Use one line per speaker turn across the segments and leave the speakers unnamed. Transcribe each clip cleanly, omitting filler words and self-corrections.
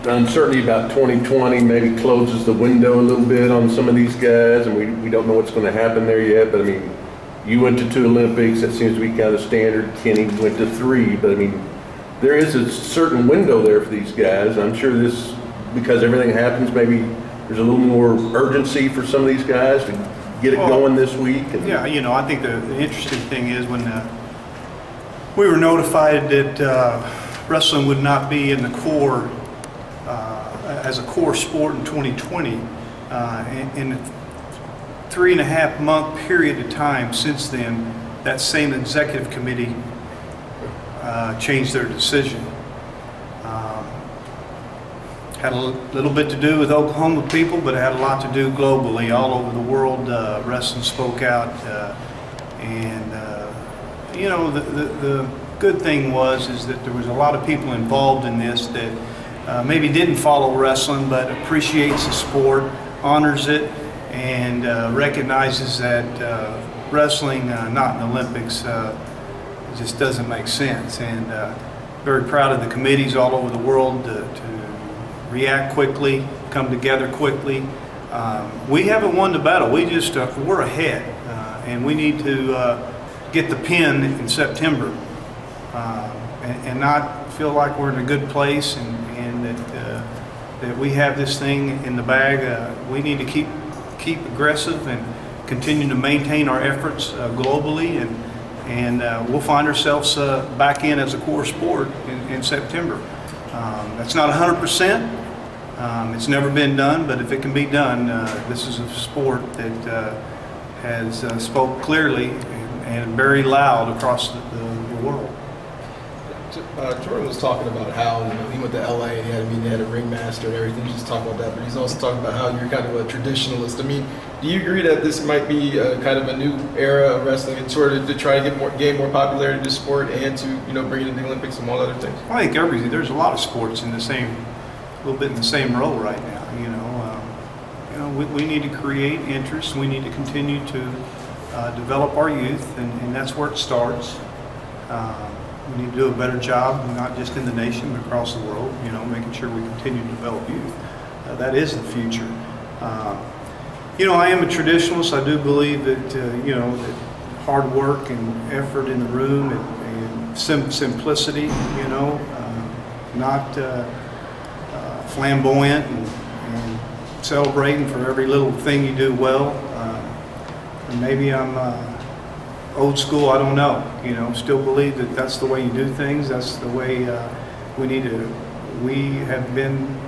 uncertainty about 2020 maybe closes the window a little bit on some of these guys, and we don't know what's going to happen there yet. But I mean, you went to 2 Olympics. That seems to be kind of standard. Kenny went to 3, but I mean, there is a certain window there for these guys. I'm sure this, because everything happens, maybe there's a little more urgency for some of these guys to get it going this week. And
yeah, you know, I think the interesting thing is when we were notified that wrestling would not be in the core as a core sport in 2020, in a 3.5 month period of time since then, that same executive committee changed their decision. Had a little bit to do with Oklahoma people, but it had a lot to do globally. All over the world, wrestling spoke out, and you know, the good thing is that there was a lot of people involved in this that maybe didn't follow wrestling, but appreciates the sport, honors it, and recognizes that wrestling not in the Olympics just doesn't make sense. And very proud of the committees all over the world to react quickly, come together quickly. We haven't won the battle. We're ahead, and we need to get the pin in September, and not feel like we're in a good place, and that we have this thing in the bag. We need to keep aggressive and continue to maintain our efforts globally, and we'll find ourselves back in as a core sport in September. That's not 100%. It's never been done, but if it can be done, this is a sport that has spoke clearly and very loud across the world.
Jordan was talking about how, you know, he went to LA and he had a meeting, they had a ringmaster and everything. He's just talking about that, but he's also talking about how you're kind of a traditionalist. I mean, do you agree that this might be kind of a new era of wrestling and sort of to try to gain more popularity to the sport and to, you know, bring it into the Olympics and all other things?
I think there's a lot of sports in a little bit in the same role right now. You know, we need to create interest. We need to continue to develop our youth, and that's where it starts. We need to do a better job, not just in the nation, but across the world, you know, making sure we continue to develop youth. That is the future. You know, I am a traditionalist. I do believe that, you know, that hard work and effort in the room and simplicity, you know, not flamboyant and celebrating for every little thing you do well. And maybe I'm old school, I don't know, you know, still believe that that's the way you do things. That's the way we have been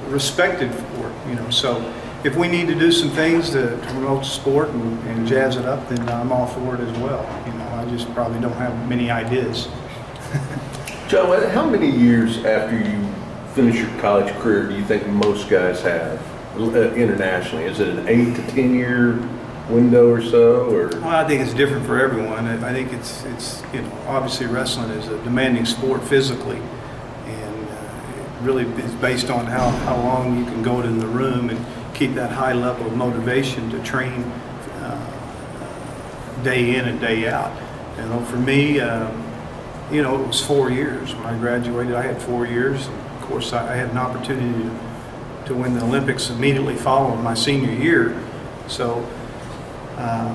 respected for it, you know. So if we need to do some things to promote the sport and jazz it up, then I'm all for it as well. You know, I just probably don't have many ideas.
Joe, how many years after you finish your college career do you think most guys have internationally? Is it an 8 to 10 year window or so, or?
Well, I think it's different for everyone. I think it's you know, obviously wrestling is a demanding sport physically, and it really is based on how long you can go in the room and keep that high level of motivation to train day in and day out. You know, for me, you know, it was 4 years. When I graduated, I had 4 years. And of course, I had an opportunity to win the Olympics immediately following my senior year. So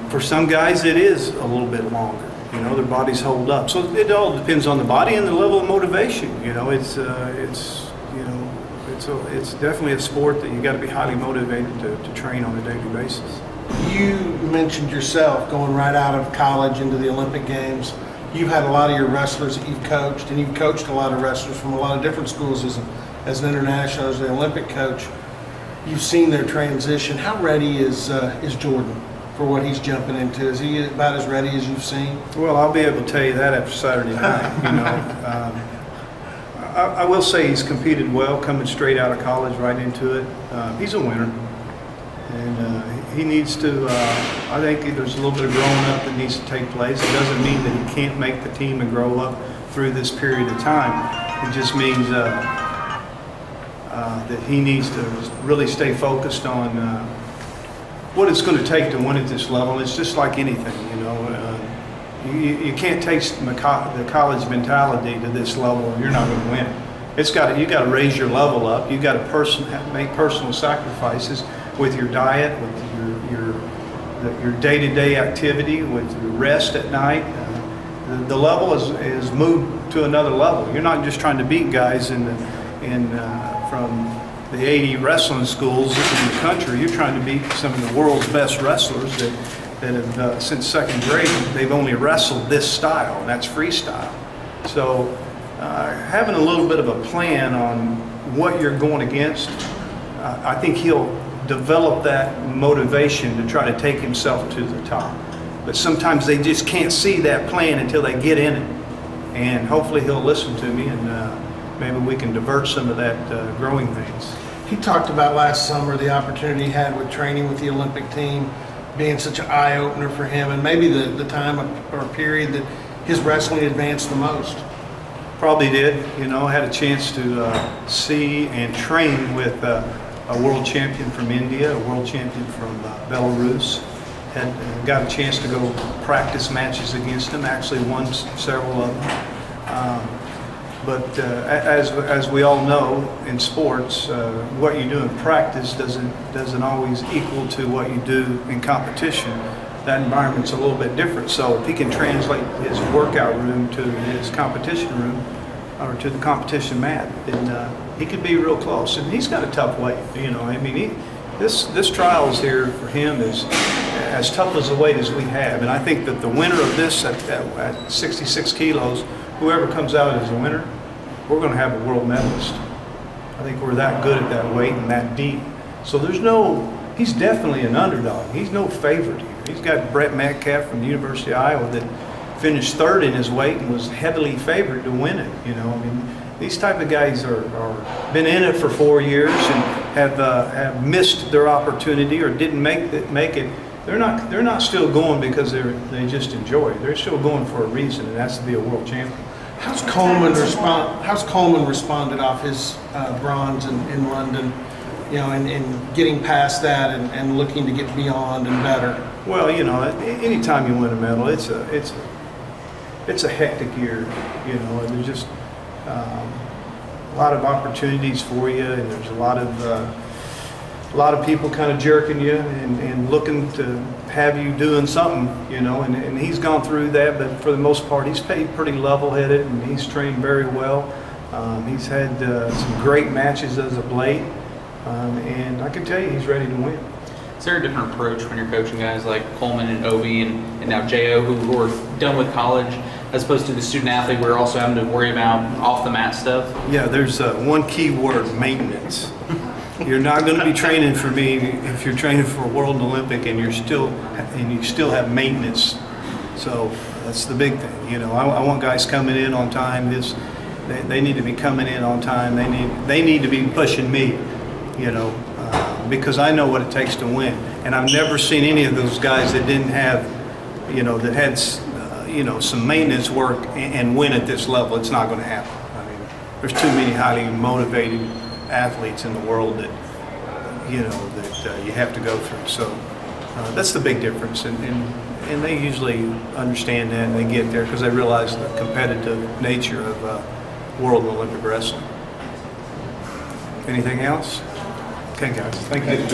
for some guys, it is a little bit longer. You know, their bodies hold up. So it all depends on the body and the level of motivation. You know, it's definitely a sport that you got to be highly motivated to train on a daily basis.
You mentioned yourself going right out of college into the Olympic Games. You've had a lot of your wrestlers that you've coached, and you've coached a lot of wrestlers from a lot of different schools as an international, as an Olympic coach. You've seen their transition. How ready is Jordan for what he's jumping into? Is he about as ready as you've seen?
Well, I'll be able to tell you that after Saturday night. You know, I will say he's competed well, coming straight out of college right into it. He's a winner, and he needs to. I think there's a little bit of growing up that needs to take place. It doesn't mean that he can't make the team and grow up through this period of time. It just means that he needs to really stay focused on what it's going to take to win at this level. It's just like anything, you know. You can't take the college mentality to this level, and you're not going to win. you got to raise your level up. You got to make personal sacrifices with your diet, with your day-to-day activity, with your rest at night. The level is moved to another level. You're not just trying to beat guys from the 80 wrestling schools in the country. You're trying to beat some of the world's best wrestlers that have, since second grade, they've only wrestled this style, and that's freestyle. So having a little bit of a plan on what you're going against, I think he'll develop that motivation to try to take himself to the top. But sometimes they just can't see that plan until they get in it. And hopefully he'll listen to me, and maybe we can divert some of that growing pains.
He talked about last summer the opportunity he had with training with the Olympic team being such an eye-opener for him, and maybe the time or period that his wrestling advanced the most.
Probably did. You know, I had a chance to see and train with a world champion from India, a world champion from Belarus. Had got a chance to go practice matches against him, actually won several of them. But as we all know in sports, what you do in practice doesn't always equal to what you do in competition. That environment's a little bit different. So if he can translate his workout room to his competition room, or to the competition mat, then he could be real close. And he's got a tough weight. You know, I mean, this trials here for him is as tough as the weight as we have. And I think that the winner of this at 66 kilos, whoever comes out as a winner, we're going to have a world medalist. I think we're that good at that weight and that deep. So he's definitely an underdog. He's no favorite here. He's got Brett Metcalf from the University of Iowa that finished third in his weight and was heavily favored to win it. You know, I mean, these type of guys are been in it for 4 years and have missed their opportunity or didn't make it. They're not still going because they just enjoy it. They're still going for a reason, and that's to be a world champion.
How's Coleman responded off his bronze in London? You know, and getting past that and looking to get beyond and better.
Well, you know, anytime you win a medal, it's a hectic year. You know, and there's just a lot of opportunities for you, and there's a lot of people kind of jerking you and looking to have you doing something. You know, and he's gone through that, but for the most part, he's pretty level-headed, and he's trained very well. He's had some great matches as of late. And I can tell you he's ready to win.
Is there a different approach when you're coaching guys like Coleman and Obi and now J.O. who are done with college as opposed to the student athlete where you're also having to worry about off the mat stuff?
Yeah, there's one key word: maintenance. You're not going to be training for me if you're training for a World Olympic and you still have maintenance. So that's the big thing. You know, I want guys coming in on time. They need to be coming in on time. They need to be pushing me. You know, because I know what it takes to win, and I've never seen any of those guys that didn't have, you know, that had, you know, some maintenance work and win at this level. It's not going to happen. I mean, there's too many highly motivated athletes in the world that, you know, that you have to go through. So that's the big difference, and they usually understand that and they get there because they realize the competitive nature of world and Olympic wrestling. Anything else? Okay, guys. Thank you.